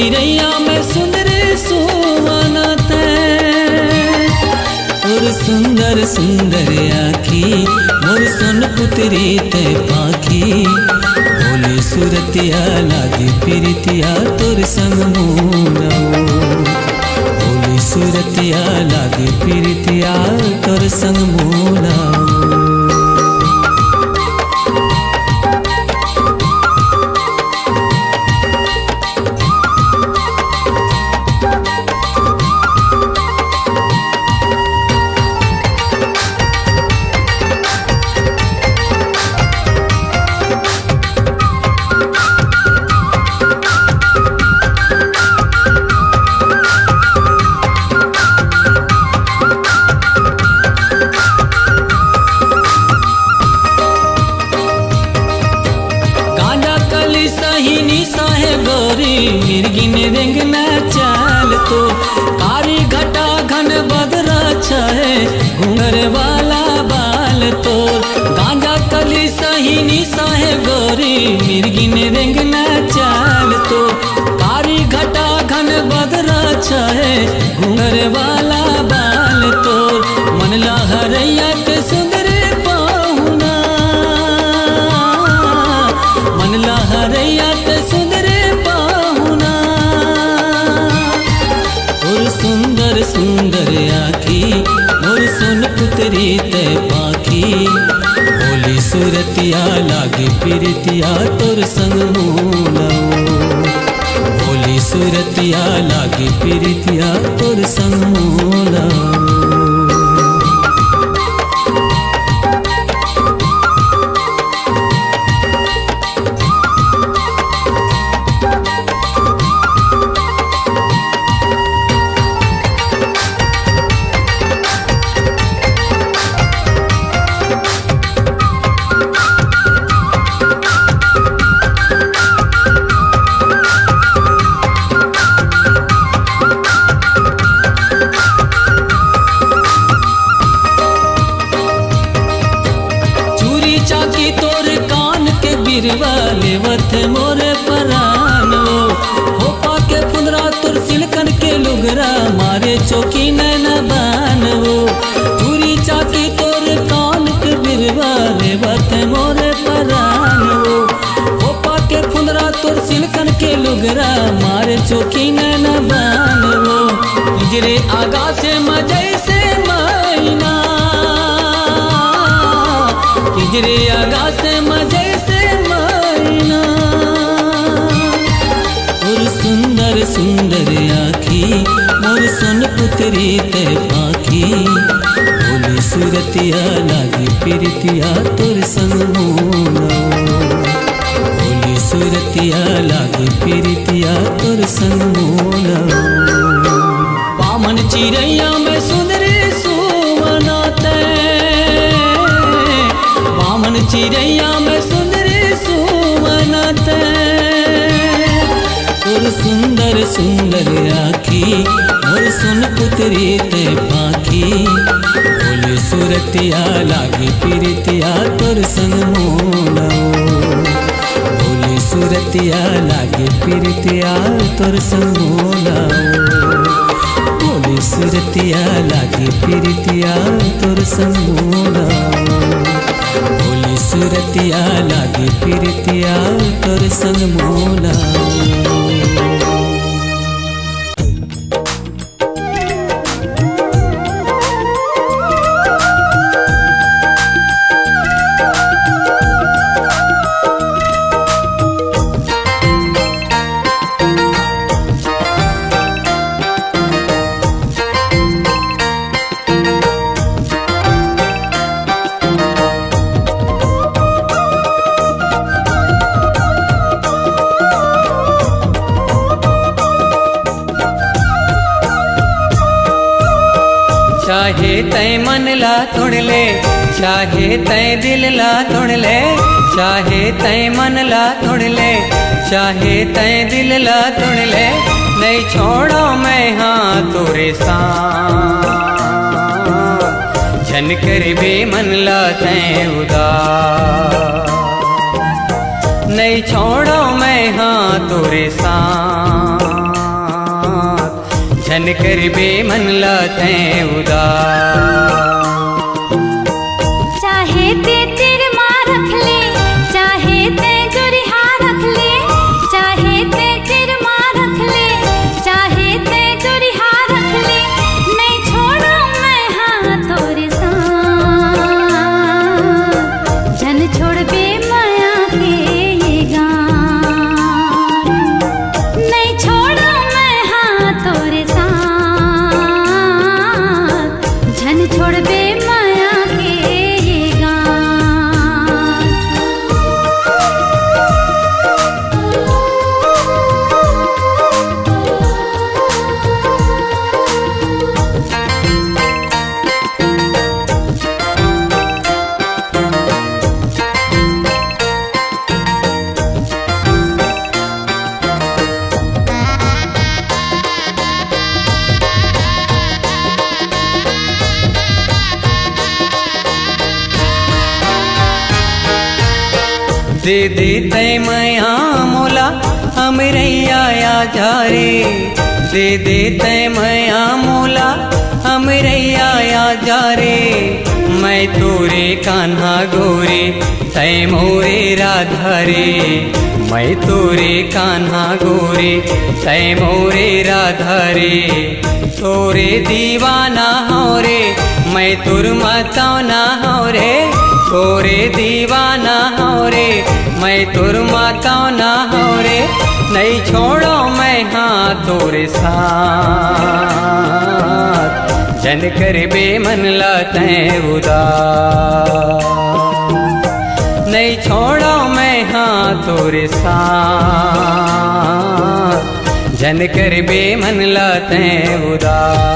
चिड़ैया में सुंदर सुवना और सुंदर सुंदर आखी मोर सोन पुत्री ते पाखी बोले सुरतिया लागे प्रीतिया तोर संग मोनाओ बोले सुरतिया लागे प्रीतिया तोर संग मोनाओ। मिर्गिन रेंगना चाल तो कारी घटा घन बदरा छे घूंगर वाला बाल तो गांजा कली सही साहे गोरी मिर्गिन रेंगना चाल तो कारी घटा घन बदरा छे घूंगर वाला बाल तो मन लहरैया के सुंदर पाहुना मन लहरैया के सुंदर सुंदर सुंदर आखी मोर सोन पुत्री ते पाखी बोली सुरतिया लागे प्रीतिया तोर संग मोनाओ बोली सुरतिया लागे प्रीतिया तोर संग मोनाओ। लेवत मोरे परानो होपा के पुंदरा तुर सिलकन के लुगरा मारे चौकी नैना बानो चूरी चाकी तोर कान के बिरवा लेवत मोरे परानो होपा के पुंदरा तुर सिलकन के लुगरा मारे चौकी नैना बानो इजरे आगा से मजै से मैना इजरे आगा से मजै से और सुंदर सुंदर आखी मोर सोन पुत्री ते पाखी बोली सुरतिया लागे प्रीतिया तोर संग मोनाओ बोली सुरतिया लागे प्रीतिया तोर संग मोनाओ। पामन चिड़ैया में सुंदर सुवना पामन चिड़ैया में सुंदर सुवना और सुंदर सुंदर आखी मोर सोन पुत्री ते पाखी बोले सुरतिया लागे प्रीतिया तोर संग मोनाओ बोले सुरतिया लागे प्रीतिया तोर संग मोनाओ बोले सुरतिया लागे प्रीतिया तोर संग मोनाओ बोले सुरतिया लागे प्रीतिया तोर संग मोनाओ। चाहे तय मन ला तोड़ ले चाहे तय दिल ला तोड़ ले चाहे तय मन ला तोड़ ले चाहे तय दिल ला तोड़ ले नहीं छोड़ो मैं हाँ तोरे साथ झन कर भी मन ला तय उदास नहीं छोड़ो मैं हाँ तोरे साथ झन कर बे मन ला तैं उदास। चाहे ते तिर माँ रख ले, चाहे ते जुरिहा रख ले, चाहे ते तिर माँ रख ले, चाहे ते जुरिहा रख ले, नहीं छोड़ो मैं हाँ तोरे साथ। जन छोड़ बे माया के ये गान, नहीं छोड़ो मैं हाँ तोरे साथ। जन छोड़ बे माया के ये गान। दे दे तय मया मोला हमरैया या जारे। दे दे तय मया मोला हमरैया या जारे। मैं तोरे कान्हा गोरे तय मोरे राधा रे। मैं तोरे कान्हा गोरे तय मोरे राधा रे। तोरे दीवाना हो रे मैं तुर मताना हो रे। तोरे दीवाना हो रे मैं तुर मताना हो रे। नहीं छोड़ो मैं हाँ तोरे साथ। जन कर बे मन ला तैं उदास। नहीं छोड़ो मैं हाँ तोरे साथ। जन कर बे मन ला तैं उदास।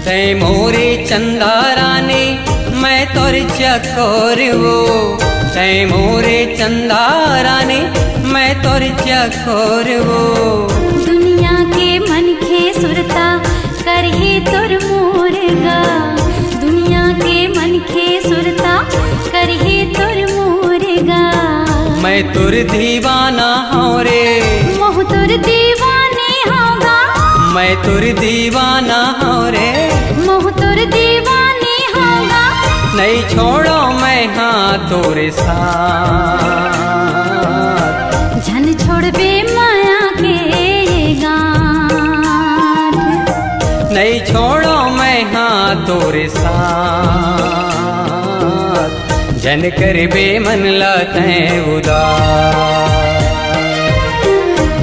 तै मोरे चंदा रानी मैं तोर चकोर वो। तै मोरे चंदा रानी मैं तोर चकोर वो। दुनिया के मन खे सुरता करही तुर मोरगा। दुनिया के मन खे सुरता करही तुर मोरगा। मैं तुर दीवाना हो रे मोह तुर दीवाने होगा। मैं तुर दीवाना हो रे मोह तुर दीवाने होगा। नहीं छोड़ो मैं हाँ तोरे साथ। झन छोड़ बे माया के ये गान। नहीं छोड़ो मैं हाँ तोरे साथ। जन कर बे मन ला तैं उदास।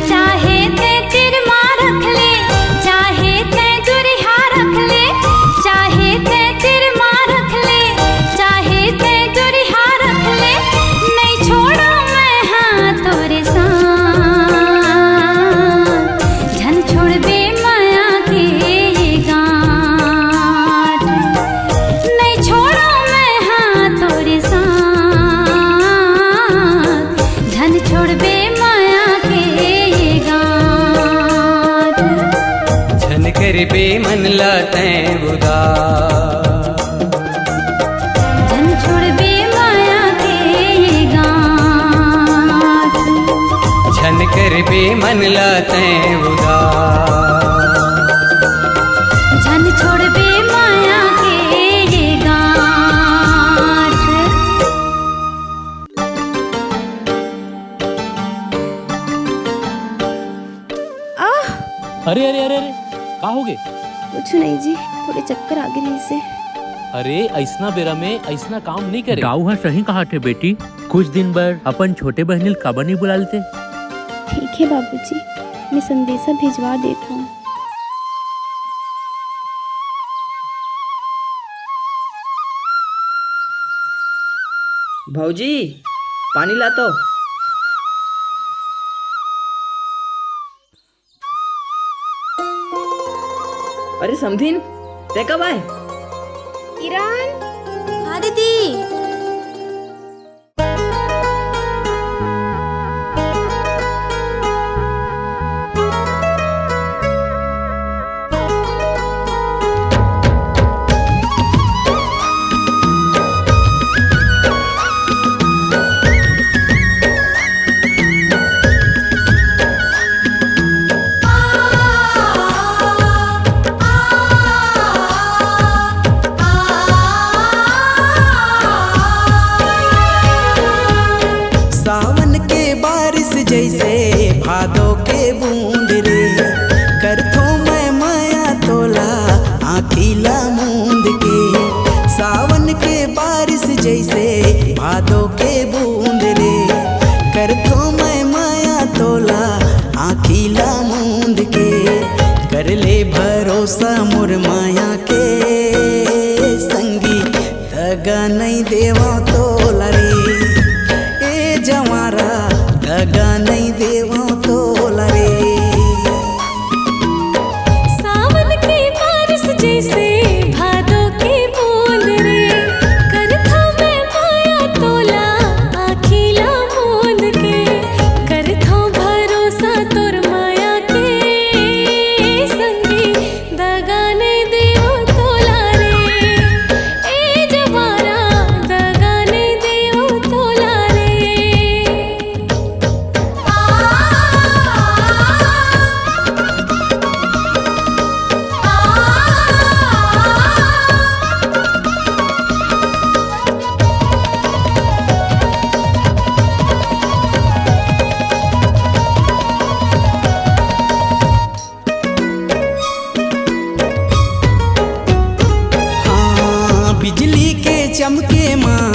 चाहे ते तिर माँ रख ले, चाहे ते जुरिहा रख ले, चाहे ते तिर माँ रख ले, चाहे ते जुरिहा रख ले, नहीं छोड़ो मैं हाँ तोरे साथ। झन छोड़ बे माया के ये गान। नहीं छोड़ो मैं हाँ तोरे साथ। झन छोड़ बे माया के ये गान। झन कर बे मन ला तैं उदास। झन छोड़ बे माया के ये गान। झन कर बे मन ला तैं उदास। झन छोड़ बे माया के ये गान। अरे अरे अरे अरे का हो गए? कुछ नहीं जी, थोड़े चक्कर आ गए से। अरे ऐसना बेरा में ऐसना काम नहीं करे। गाँव हा सही कहा थे बेटी। कुछ दिन बर अपन छोटे बहनिल काबर नहीं बुलालते? ठीक है बाबूजी, मैं संदेशा भिजवा देता हूँ। भौजी पानी ला तो। अरे समधीन, ते कब आए? किरण, हाँ दीदी। सावन के बारिश जैसे भादों के बूंद रे, करथो मैं माया तोला आखिला मूंद के। सावन के बारिश जैसे भादों के बूंद रे, करथो मैं माया तोला आखिला मूंद के। कर ले भरोसा मोर माया के संगी, दगा नहीं देवा तोला रे। जवारा दगा नहीं देवा तोला रे। सावन की बारिश जैसे भादों की बूंद रे, करथा मैं माया तोला आखिला मूंद के। करथा भरोसा तोर माया के संगी, दगा नहीं देवा तोला रे। ए जवारा दगा नहीं देवा तोला रे। हाँ बिजली के चमके माँ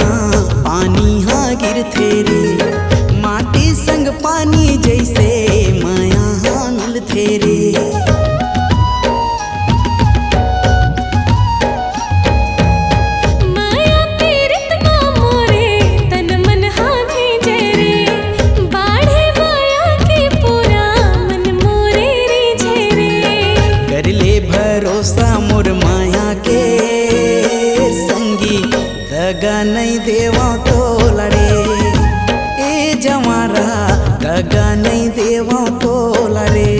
पानी हाँ गिरथे रे, माटी संग पानी जैसे माया हाँ मिलथे रे। माया पीरित माँ मोरे तन मन हाँ भीजे रे, बाढ़े माया के पूरा मन मोरे रिझे रे। कर ले भरोसा मोर माया के संगी, दगा नहीं देवा तोला रे। ए जवारा दगा नहीं देवा तोला रे।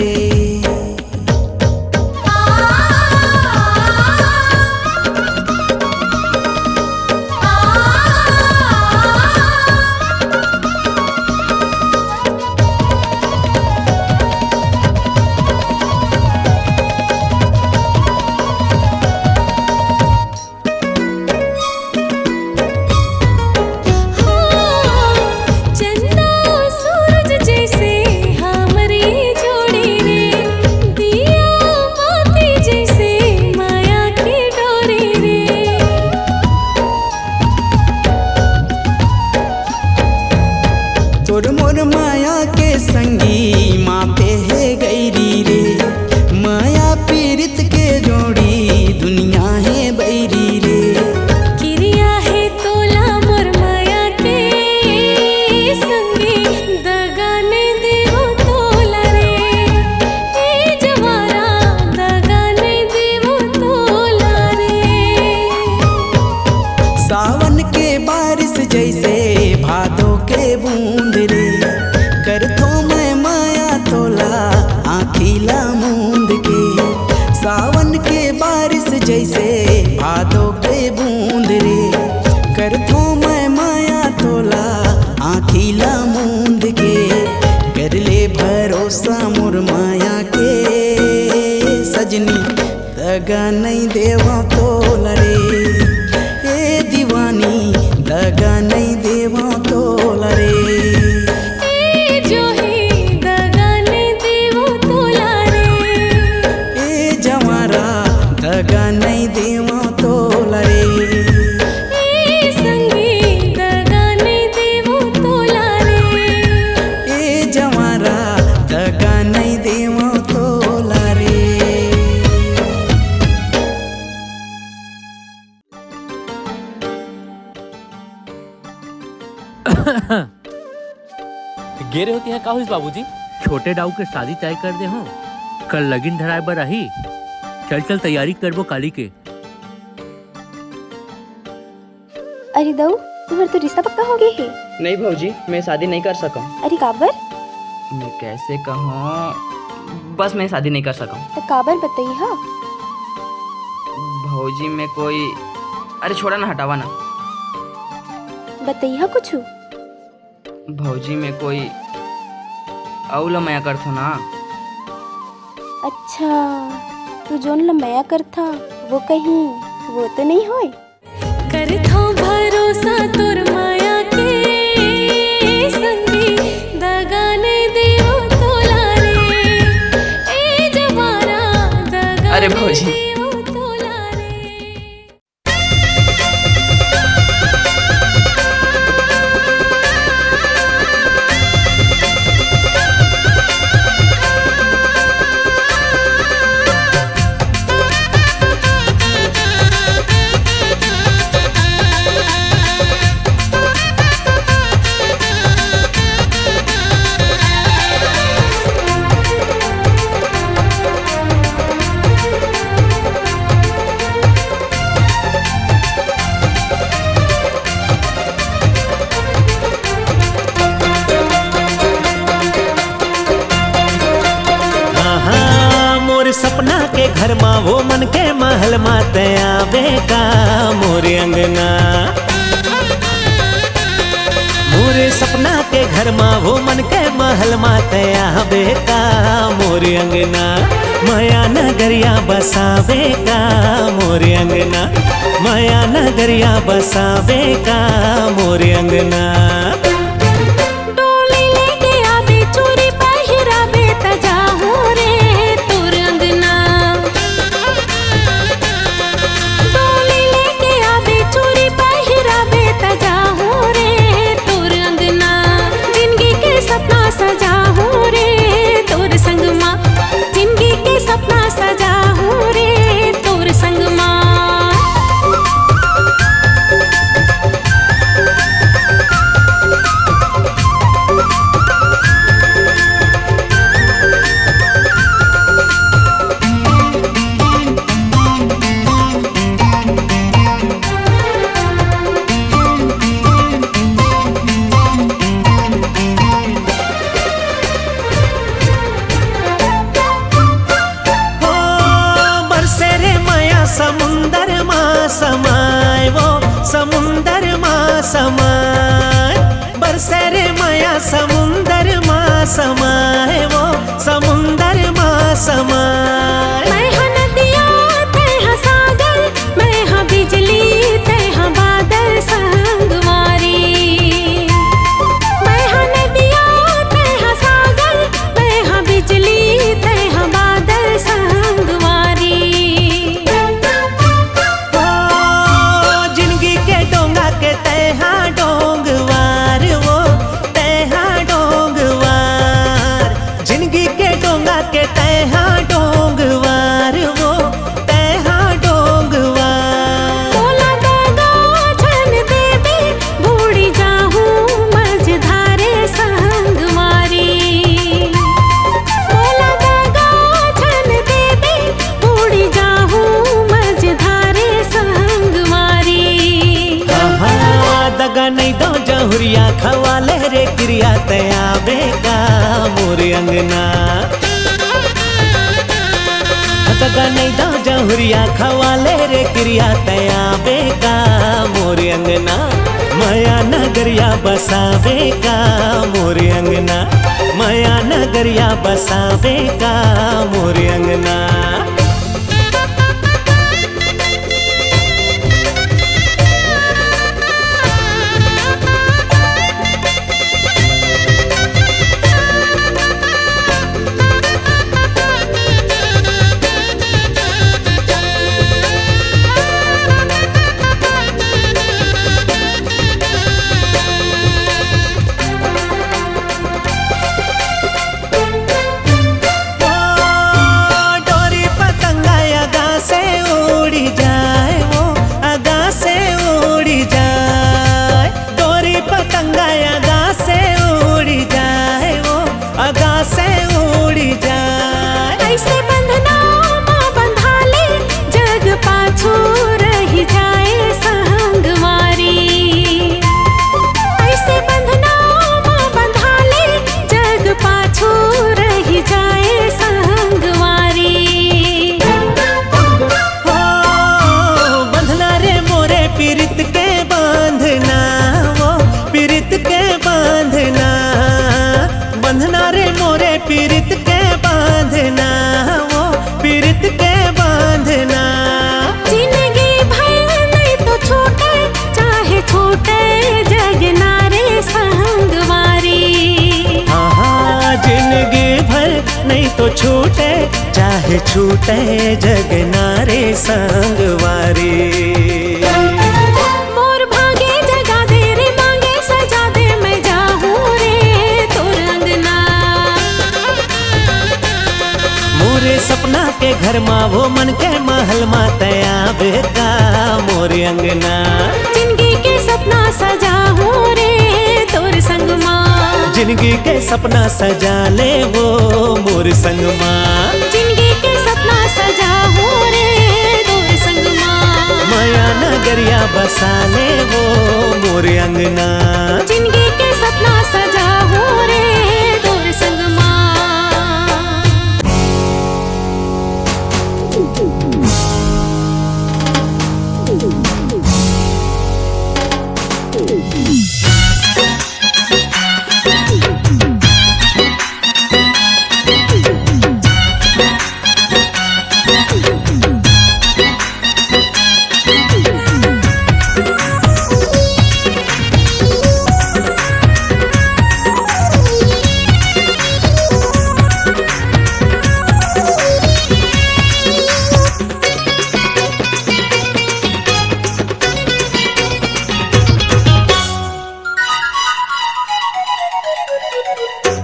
चंदा सूरज जैसे हमरी जोड़ी रे, दिया मोती जैसे माया की डोरी रे। तोर मोर माया के संगी माँ पे है गैरी रे। माया पीरित के जोड़ी दुनिया है बैरी रे। किरिया है तोला मोर माया के संगी, दगा नहीं देवो तोला रे। ए जवारा दगा नहीं देवो तोला रे। सावन के बारिश जैसे भादों के बूंद रे, करथो मैं माया तोला आखिला मूंद के। सावन के बारिश जैसे भादों के बूंद रे, करथो मैं माया तोला आखिला मूंद के। कर ले भरोसा मोर माया के सजनी, दगा नहीं देवा तोला रे। ए दीवानी दगा नहीं देवा तोला रे। ए जोही दगा नहीं देवो तोला रे। ए जवारा दगा नहीं देवा तोला रे। ए संगी दगा नहीं देवो तोला रे। ए जवारा दगा नहीं देवा तोला रे। गेरे होती है का हुई बाबूजी? छोटे डाऊ के शादी तय कर दे हो, कल लगीन धराए बर आही। चल चल तैयारी करबो काली के। अरे दऊ तुम्हारा तो रिश्ता पक्का हो गया है। नहीं भौजी, मैं शादी नहीं कर सकूं। अरे काबर? मैं कैसे कहूँ, बस मैं शादी नहीं कर सकूं। तो काबर बताइए। हाँ भौजी मैं कोई, अरे छोड़ा ना, हटावा ना। बताइए कुछ। भौजी मैं कोई औला मया करथो ना। अच्छा तू जोन लमया करथा वो कहीं वो तो नहीं होए। करथो भरोसा तोर माया के संगी दगा नहीं दियो तोला रे ए जवारा दगा। अरे भौजी सपना के घर मा वो मन के महल मा तया बेका मोरे अंगना। मोरे सपना के घर मा वो मन के महल मा तया बेका मोरे अंगना। माया नगरिया बसावे का मोरे अंगना। माया नगरिया बसावे का मोरे अंगना। समुंदर माँ समाए बरसे रे माया समुंदर माँ समाए वो समुंदर माँ समाए। मैं हाँ नदिया तै हाँ सागर, मैं हाँ बिजली तै हाँ बादल संगवारी। मैं हाँ नदिया तै हाँ सागर, मैं हाँ बिजली तै हाँ बादल संगवारी। नहीं दो जहुरिया खवाले रे क्रिया तया बेका मोरे अंगना। दगा नहीं दो जहुरिया खवाले रे क्रिया तया बेका मोरे अंगना। माया नगरिया बसावे का मोरे अंगना। माया नगरिया बसावे का मोरे अंगना। नहीं तो छूटे, चाहे छूटे जग नारे संगवारी। मोर भागे जगा दे रे मांगे सजा दे, मैं जाहूँ रे तोर अंगना। मोरे सपना के घर माँ वो मन के महल माँ तया बेका मोरे अंगना। जिंदगी के सपना सजा हूँ रे तोर संग माँ। जिंदगी के सपना सजा ले वो मोर संग माँ। जिंदगी के सपना सजा हूँ रे तोर संग माँ। माया नगरिया बसा ले वो मोर अंगना। जिंदगी के सपना सजा हूँ रे तोर संग माँ।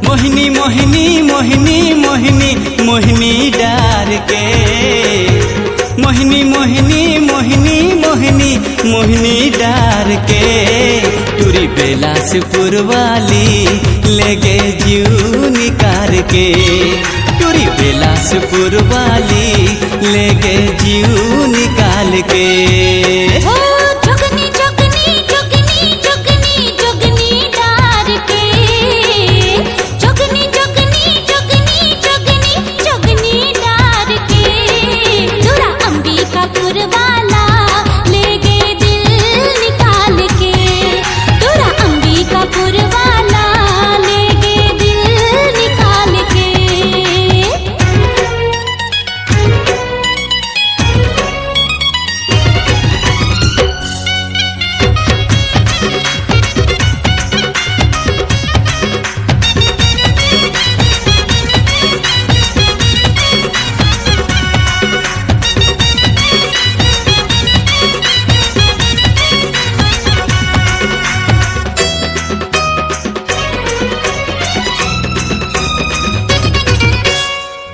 मोहिनी मोहिनी मोहिनी मोहिनी मोहिनी डार के, मोहिनी मोहिनी मोहिनी मोहिनी मोहिनी डार के। टूरी बेलासपुर वाली ले गे जीव निकार के। टूरी बेलासपुर वाली ले गे जीव निकाल के। ओ जोगनी जोगनी जोगनी जोगनी जोगनी डार के। जोगनी जोगनी जोगनी जोगनी जोगनी डार के। दूरा अंबिकापुर वाला ले गए दिल निकाल के। दूरा अंबिकापुर वाला ले गए दिल निकाल के।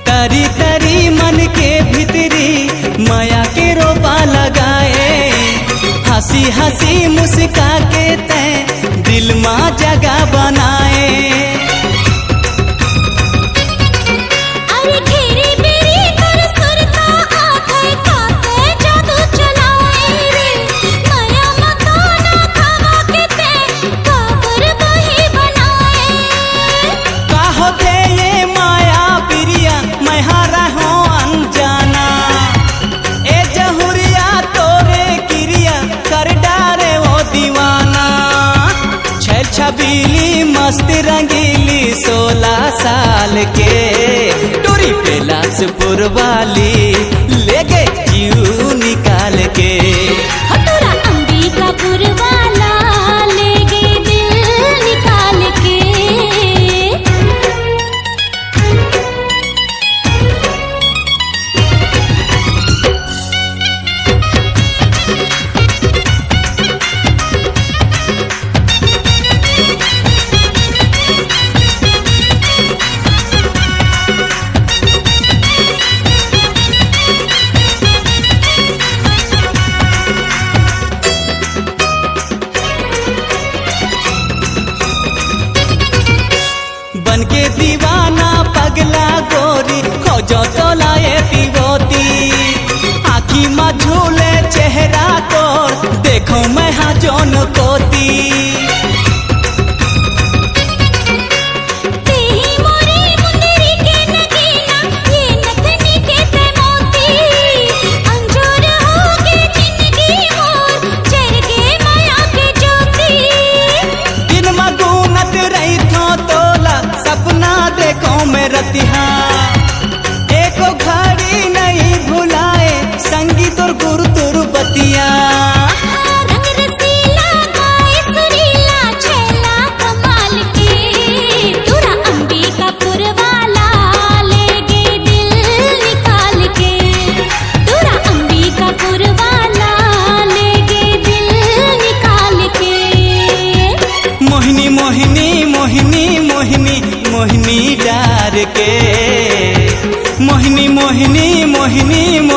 तरी तरी मन के भीतरी माया के रोपा लगाए। हंसी हंसी मुस्का के तैं दिल माँ जगह बनाए। अरे घेरी बेरी कर सुरता आखे काते जादू चलाए रे। माया मकाना खावा के ते काबर बही बनाए। का होते ये माया प्रिया मैं हारा हूँ अनजाना। ए जहुरिया तोरे क्रिया कर डारे वो दीवाना। छैल छबीली मस्त रंगीली 16 साल के। टूरी बेलासपुर वाली ले गए जीव निकाल के। हटूरा अंबिकापुर वाला ले गए दिल निकाल के। बन के दीवाना पगला गोरी खोजो तो लाए पीवोती। आखी में झूले चेहरा तोर देखो मैं हाँ जोन कोती। तेही मोरी मुंदरी के नगीना ये नथनी के ते मोती। अंजूर हो के जिंदगी मोर चढ़ के माया के ज्योति। दिन में गुनत रही थो तोला सपना देखो मैं रतिहा। एको घड़ी नहीं भुलाए संगीत और गुरु तुर बतिया। रंग रसीला गाए सुरी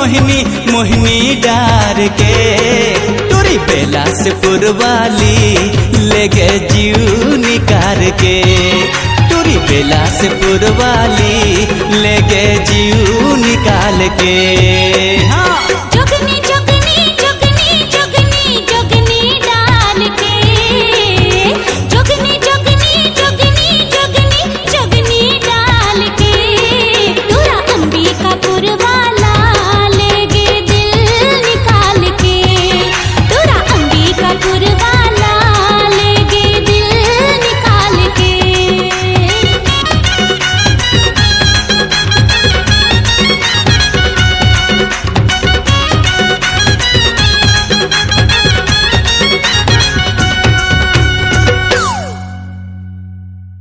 मोहिनी मोहिनी डार के तुरी बेला से पुरवाली ले गए जीव निकार के तुरी बेला से पुरवाली ले गए जीव निकाल के। हाँ